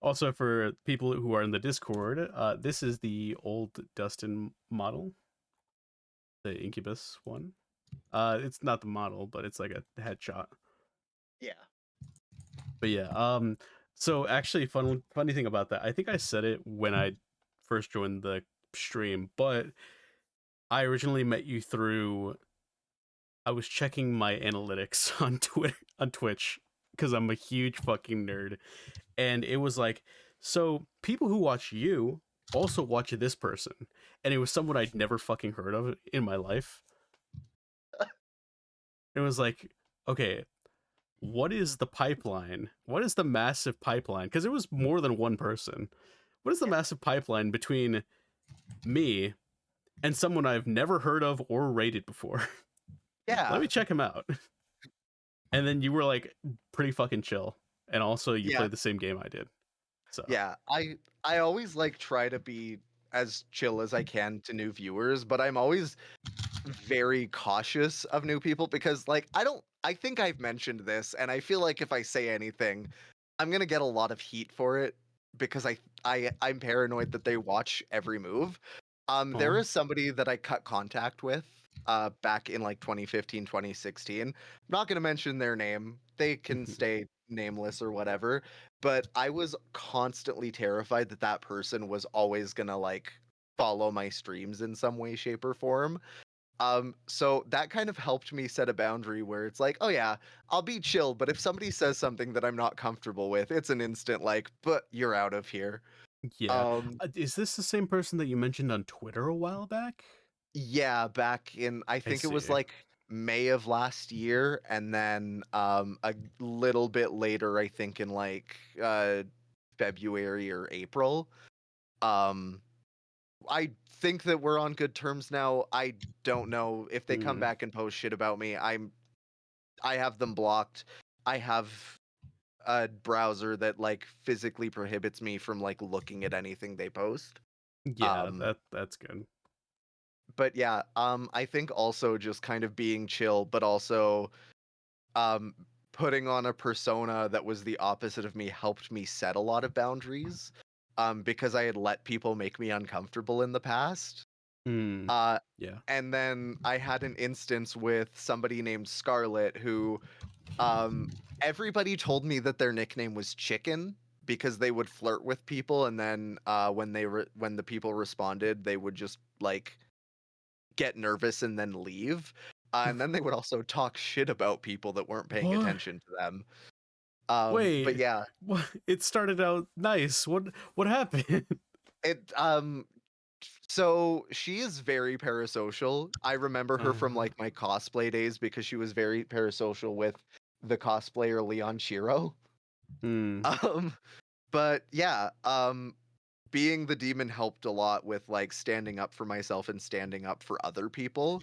Also for people who are in the Discord, this is the old Dustin model, the Incubus one. It's not the model, but it's like a headshot. Yeah. But yeah, so actually funny thing about that, I think I said it when I first joined the stream, but I originally met you through I was checking my analytics on Twitter on Twitch because I'm a huge fucking nerd. And it was like, so people who watch you also watch this person. And it was someone I'd never fucking heard of in my life. It was like, okay, what is the pipeline? What is the massive pipeline? Because it was more than one person. What is the massive pipeline between me and someone I've never heard of or rated before? Let Yeah. me check him out. And then you were like pretty fucking chill. And also you Yeah. played the same game I did. So Yeah. I always like try to be as chill as I can to new viewers, but I'm always very cautious of new people because like I think I've mentioned this and I feel like if I say anything, I'm going to get a lot of heat for it because I'm paranoid that they watch every move. There aw. is somebody that I cut contact with back in like 2015, 2016. I'm not going to mention their name. They can stay nameless or whatever, but I was constantly terrified that that person was always going to like follow my streams in some way, shape, or form. So that kind of helped me set a boundary where it's like, oh yeah, I'll be chill, but if somebody says something that I'm not comfortable with, it's an instant like, but you're out of here. Yeah. Um, Is this the same person that you mentioned on Twitter a while back? yeah, back in I I think it was see. like May of last year, and then a little bit later, I think in like February or April. Um, I think that we're on good terms now. I don't know if they come Hmm. back and post shit about me. I have them blocked. I have a browser that like physically prohibits me from like looking at anything they post. Yeah, Um that's good. but yeah, I think also just kind of being chill but also um putting on a persona that was the opposite of me helped me set a lot of boundaries because I had let people make me uncomfortable in the past. Hmm. Uh Yeah. and then I had an instance with somebody named Scarlet who Um, everybody told me that their nickname was Chicken because they would flirt with people, and then when the people responded, they would just like get nervous and then leave. And then they would also talk shit about people that weren't paying What? attention to them. But Wait. yeah, What? It started out nice. What happened? it so she is very parasocial. I remember her from Uh, like my cosplay days because she was very parasocial with the cosplayer Leon Shiro. hmm. Um, but yeah, being the demon helped a lot with like standing up for myself and standing up for other people.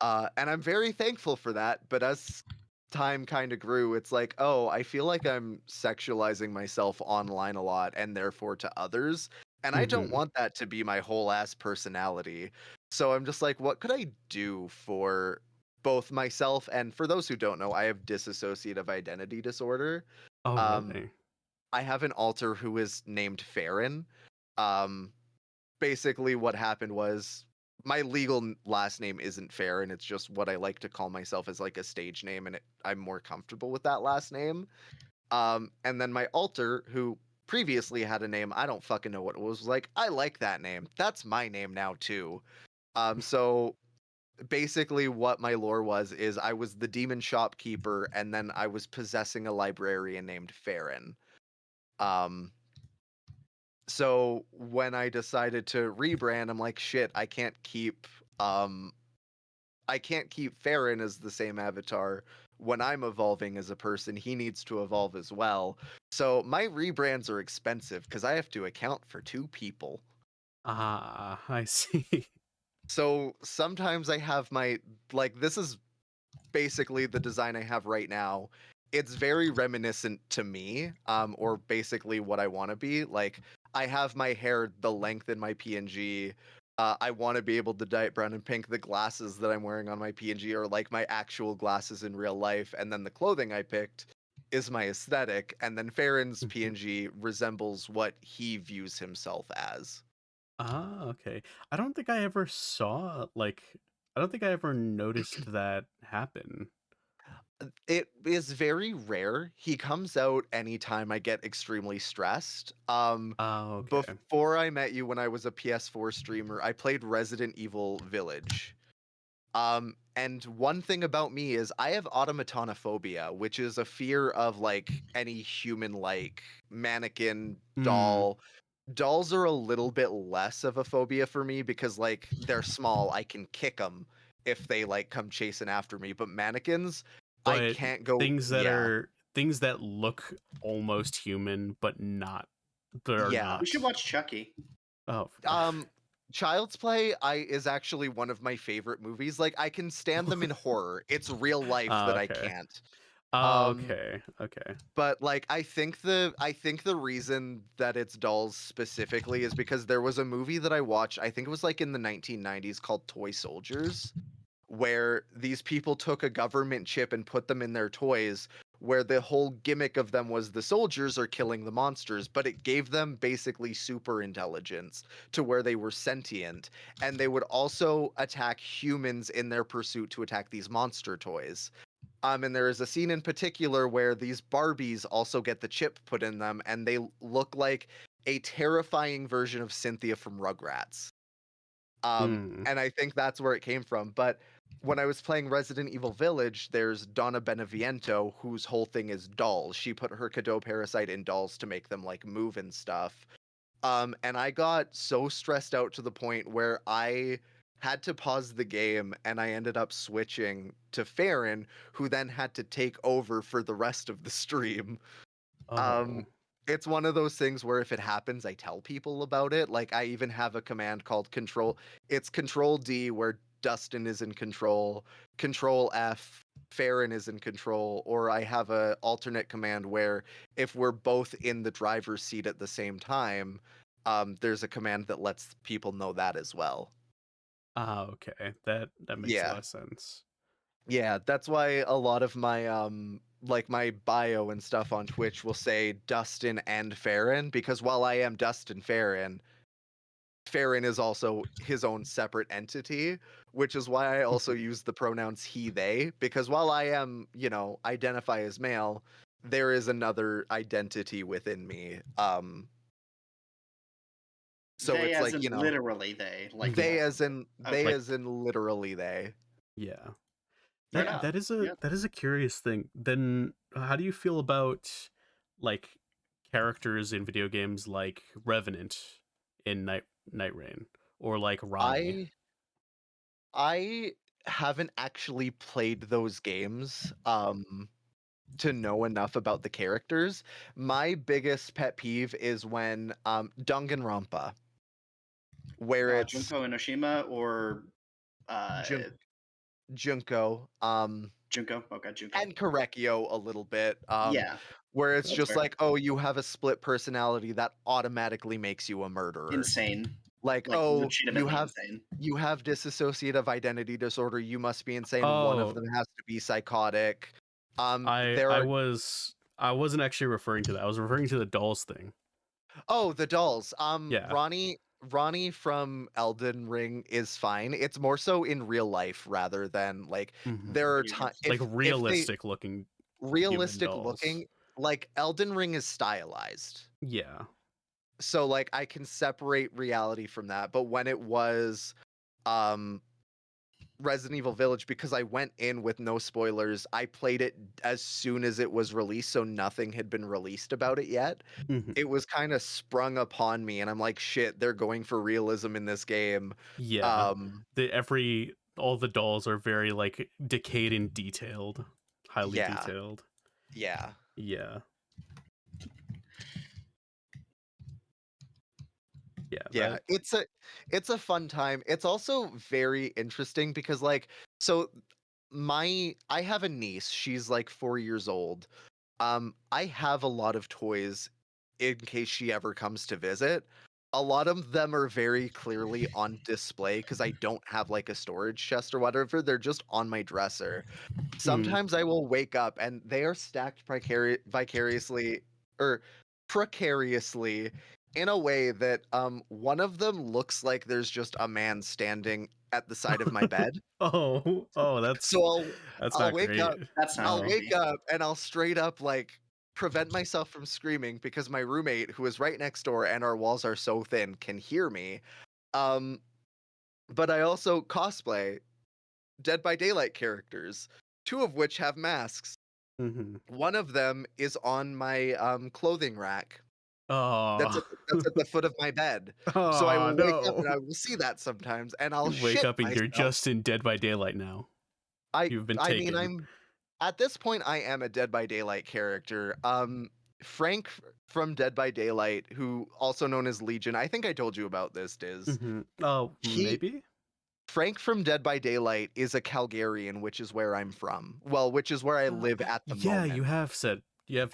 And I'm very thankful for that. But as time kind of grew, it's like, oh, I feel like I'm sexualizing myself online a lot and therefore to others. And I don't Mm-hmm. want that to be my whole ass personality. So I'm just like, what could I do for both myself and for those who don't know, I have dissociative identity disorder. Oh, Um, really? I have an alter who is named Farron. Um, Basically, what happened was my last name isn't Farron. It's just what I like to call myself as like a stage name, and I'm more comfortable with that last name. And then my alter, who previously had a name, I don't fucking know what it was like, I like that name. That's my name now too. So basically what my lore was is I was the demon shopkeeper, and then I was possessing a librarian named Farron. Um, so when I decided to rebrand, I'm like, shit, um I can't keep Farron as the same avatar. When I'm evolving as a person, he needs to evolve as well. So my rebrands are expensive because I have to account for two people. Ah, I see. So sometimes I have my like this is basically the design I have right now. It's very reminiscent to me, or basically what I want to be. Like I have my hair the length in my PNG. I want to be able to dye it brown and pink. The glasses that I'm wearing on my PNG are like my actual glasses in real life, and then the clothing I picked is my aesthetic. And then Farron's Mhm. PNG resembles what he views himself as. Ah, okay. I don't think I ever saw like I don't think I ever noticed that happen. It is very rare. He comes out anytime I get extremely stressed. Oh, okay. Before I met you when I was a PS4 streamer, I played Resident Evil Village. And one thing about me is I have automatonophobia, which is a fear of like any human like mannequin, Hmm. doll. Dolls are a little bit less of a phobia for me because like they're small, I can kick them if they like come chasing after me, but mannequins, I But can't go. things that Yeah, are things that look almost human but not, they're yeah. We should not. watch Chucky. Oh, Child's Play is actually one of my favorite movies. Like I can stand them in horror. It's real life that I okay. can't. Oh, Um, okay. Okay. but like I think the reason that it's dolls specifically is because there was a movie that I watched, I think it was like in the 1990s, called Toy Soldiers, where these people took a government chip and put them in their toys, where the whole gimmick of them was the soldiers are killing the monsters, but it gave them basically super intelligence to where they were sentient, and they would also attack humans in their pursuit to attack these monster toys. And there is a scene in particular where these Barbies also get the chip put in them, and they look like a terrifying version of Cynthia from Rugrats. Hmm. And I think that's where it came from. But when I was playing Resident Evil Village, there's Donna Beneviento, whose whole thing is dolls. She put her Cadeau parasite in dolls to make them like move and stuff. And I got so stressed out to the point where I had to pause the game, and I ended up switching to Farron, who then had to take over for the rest of the stream. Oh. Um, it's one of those things where if it happens, I tell people about it. Like I even have a command called control. It's Control D where Dustin is in control, Control F, Farron is in control, or I have a alternate command where if we're both in the driver's seat at the same time, there's a command that lets people know that as well. Okay. That makes a lot Yeah. of sense. Yeah, that's why a lot of my like my bio and stuff on Twitch will say Dustin and Farron, because while I am Dustin Farron, Farron is also his own separate entity, which is why I also use the pronouns he they, because while I am, identify as male, there is another identity within me. So They it's as like, in literally they. Like they as in they okay. Like, as in literally they. yeah. Fair That enough. that is a Yeah. that is a curious thing. Then how do you feel about like characters in video games like Revenant in Night Rain, or like Ronnie? I I haven't actually played those games to know enough about the characters. My biggest pet peeve is when Danganronpa, where it's Junko Inoshima or uh Jun- Junko, Junko. Okay, Junko. and Korekio a little bit, Yeah, where it's that's just fair. like, oh, you have a split personality that automatically makes you a murderer. Insane. Like, Like oh, you legitimately have insane. dissociative identity disorder, you must be insane. One of Oh, them has to be psychotic. I There I are was I wasn't actually referring to that. I was referring to the dolls thing. Oh, the dolls. Yeah. Ronnie from Elden Ring is fine. It's more so in real life rather than like Hmm. there are Video times games. Like if they realistic looking human realistic dolls. looking, like Elden Ring is stylized. Yeah. So like I can separate reality from that. But when it was um Resident Evil Village, because I went in with no spoilers, I played it as soon as it was released, so nothing had been released about it yet. Hmm. It was kind of sprung upon me, and I'm like, shit, they're going for realism in this game. Yeah. Um, All the dolls are very like decayed and detailed, highly yeah, detailed. yeah, Yeah. Yeah, yeah. It's a fun time. It's also very interesting because like so I have a niece. She's like 4 years old. I have a lot of toys in case she ever comes to visit. A lot of them are very clearly on display because I don't have like a storage chest or whatever. They're just on my dresser. mm. Sometimes I will wake up and they are stacked vicariously or precariously in a way that one of them looks like there's just a man standing at the side of my bed. Oh, So that's I'll not wake great. up That's not I'll No. wake creepy. up and I'll straight up like prevent myself from screaming because my roommate, who is right next door and our walls are so thin, can hear me. Um, but I also cosplay Dead by Daylight characters, two of which have masks. Hmm. One of them is on my clothing rack, That's Oh, at the foot of my bed. So I oh will wake up no! and I will see that sometimes, and I'll You wake shit up and you're myself. just in Dead by Daylight now. You've been I mean, taken. I'm at this point I am a Dead by Daylight character. Frank from Dead by Daylight, who also known as Legion. I think I told you about this, Diz. Oh, He maybe. Frank from Dead by Daylight is a Calgarian, which is where I'm from. Well, which is where I live at the Yeah, moment. you have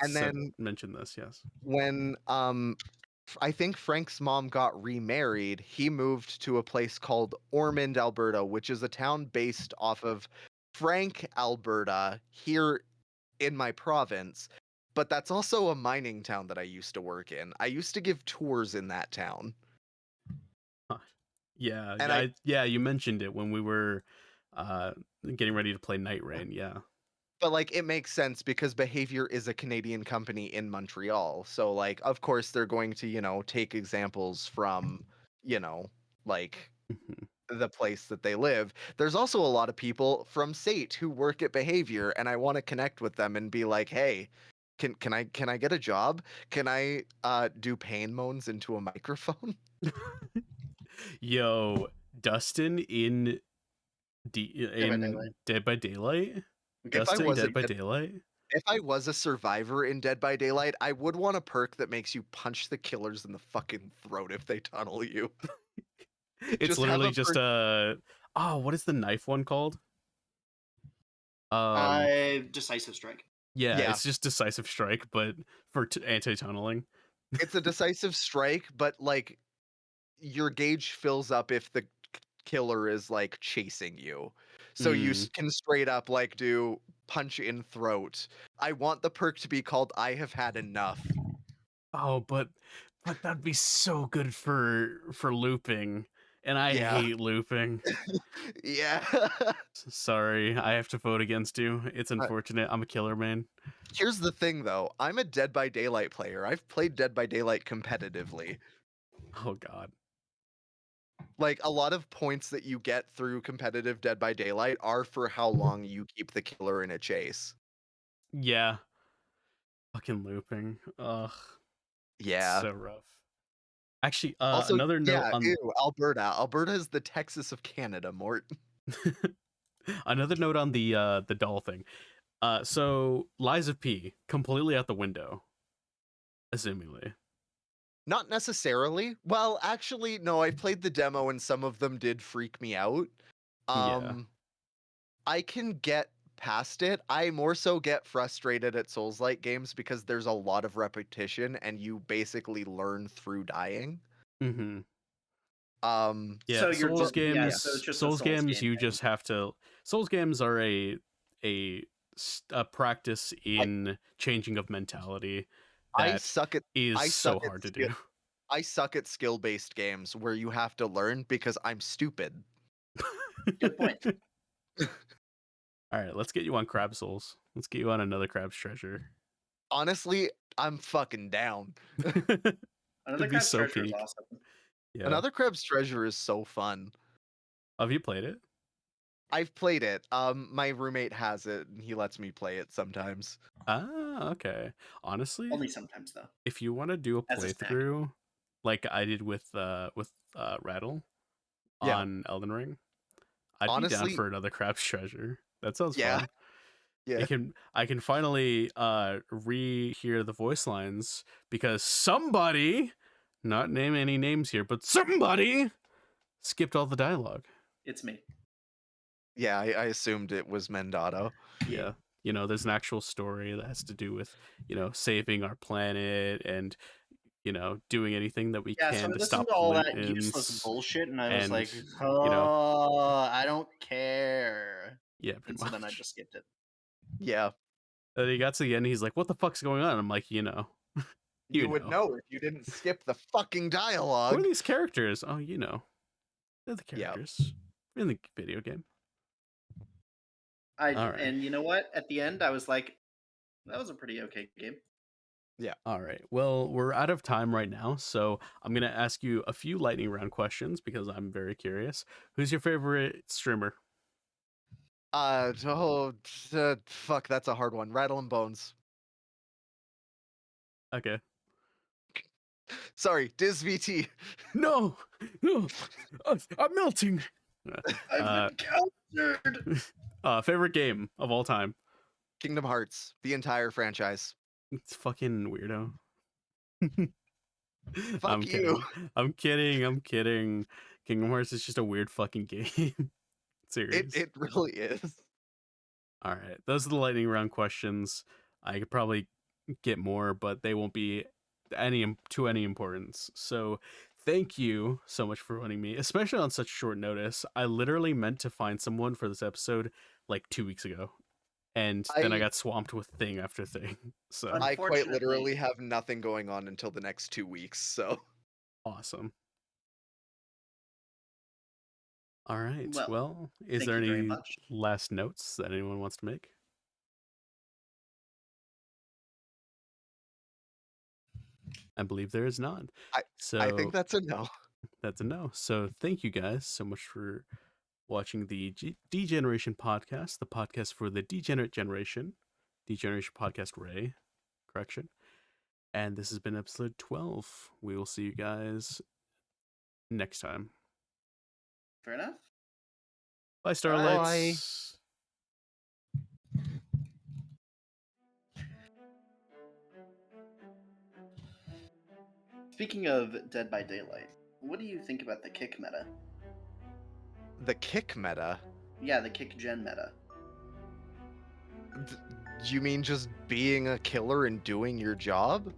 And said then mentioned this. Yes. when I think Frank's mom got remarried, he moved to a place called Ormond, Alberta, which is a town based off of Frank, Alberta, here in my province. But that's also a mining town that I used to work in. I used to give tours in that town. Huh. Yeah, And I yeah. You mentioned it when we were uh getting ready to play Night Rain. Yeah. but like it makes sense because Behavior is a Canadian company in Montreal. So like of course they're going to, take examples from, you know, like Mhm. the place that they live. There's also a lot of people from SATE who work at Behavior, and I want to connect with them and be like, "Hey, can I get a job? Can I do pain moans into a microphone?" Yo, Dustin in Dead by Daylight. Dead by Daylight. If I Dustin was a Dead by Daylight. if I was a survivor in Dead by Daylight, I would want a perk that makes you punch the killers in the fucking throat if they tunnel you. It's Just have literally a just perk. oh, what is the knife one called? Um, Decisive strike. yeah, Yeah, it's just decisive strike, but for anti-tunneling. it's a decisive strike, but like your gauge fills up if the killer is like chasing you. So you Mm. can straight up like do punch in throat. I want the perk to be called I have had enough. Oh, but that'd be so good for looping, and I Yeah. hate looping. Yeah. Sorry, I have to vote against you. It's Uh, unfortunate. I'm a killer man. Here's the thing though. I'm a Dead by Daylight player. I've played Dead by Daylight competitively. Oh God. Like a lot of points that you get through competitive Dead by Daylight are for how long you keep the killer in a chase. Yeah. Fucking looping. Ugh. Yeah. So rough. Actually, Also, another note yeah, on ew, Alberta. Alberta is the Texas of Canada, Mort. another note on the doll thing. So Liza P completely out the window, assumingly. Not necessarily. Well, actually, no, I played the demo and some of them did freak me out. Yeah. Um, I can get past it. I more so get frustrated at Souls-like games because there's a lot of repetition and you basically learn through dying. Mm-hmm. So Yeah, you're Souls just yeah. yeah. So games. it's just a Souls Souls games. game You thing. just have to. Souls games are a a practice I in changing of mentality I that suck at is I so suck at hard to skill do. I suck at skill-based games where you have to learn because I'm stupid. Good point. All right, let's get you on Crab Souls. Let's get you on another Crab's Treasure. Honestly, I'm fucking down. Another It'd be Crab's so Treasure is peak. awesome. Yeah. Another Crab's Treasure is so fun. Have you played it? I've played it. My roommate has it, and he lets me play it sometimes. Ah, okay. Honestly, Only sometimes though, if you want to do a as a snack. playthrough like I did with Rattle Yeah, on Elden Ring, I'd be down honestly, for another Crab's Treasure. That sounds yeah, fun. yeah. I can finally rehear the voice lines because somebody, not name any names here, but somebody skipped all the dialogue. It's me. Yeah, I assumed it was Mendato. Yeah. You know, there's an actual story that has to do with, saving our planet and, doing anything that we Yeah, so can I to listened stop to all that useless pollutants. bullshit, and I was And, like, you know, "Oh, I don't care." yeah, And pretty so then I much. just skipped it. Yeah, And he got to the end, he's like, what the fuck's going on? I'm like, you you would know. know if you didn't skip the fucking Who are dialogue. these characters? Oh, they're the Yeah, characters in the video game. All right. And you know what? At the end, I was like, "That was a pretty okay game." yeah. All right. Well, we're out of time right now, so I'm going to ask you a few lightning round questions because I'm very curious. Who's your favorite streamer? Fuck, that's a hard one. Rattle and Bones. Okay. Sorry, DusVT. No, no, I'm melting. I've been captured. Favorite game of all time. Kingdom Hearts, the entire franchise. It's fucking weirdo. Fuck I'm you. kidding. I'm kidding. I'm kidding. Kingdom Hearts is just a weird fucking game. Serious. It really is. All right. Those are the lightning round questions. I could probably get more, but they won't be any importance. So thank you so much for winning me, especially on such short notice. I literally meant to find someone for this episode like 2 weeks ago. And then I got swamped with thing after thing. So I quite Unfortunately- literally have nothing going on until the next 2 weeks, so. awesome. All right. Well, Well, is thank there you very any much. last notes that anyone wants to make? I believe there is none. So I think that's a no. that's a no. So thank you guys so much for watching the Degeneration podcast, the podcast for the degenerate generation, Degeneration Podcast Ray, correction. And this has been episode 12. We will see you guys next time. Fair enough. Bye, Starlights. Speaking of Dead by Daylight, what do you think about the kick meta? The kick meta? Yeah, the kick gen meta. You mean just being a killer and doing your job?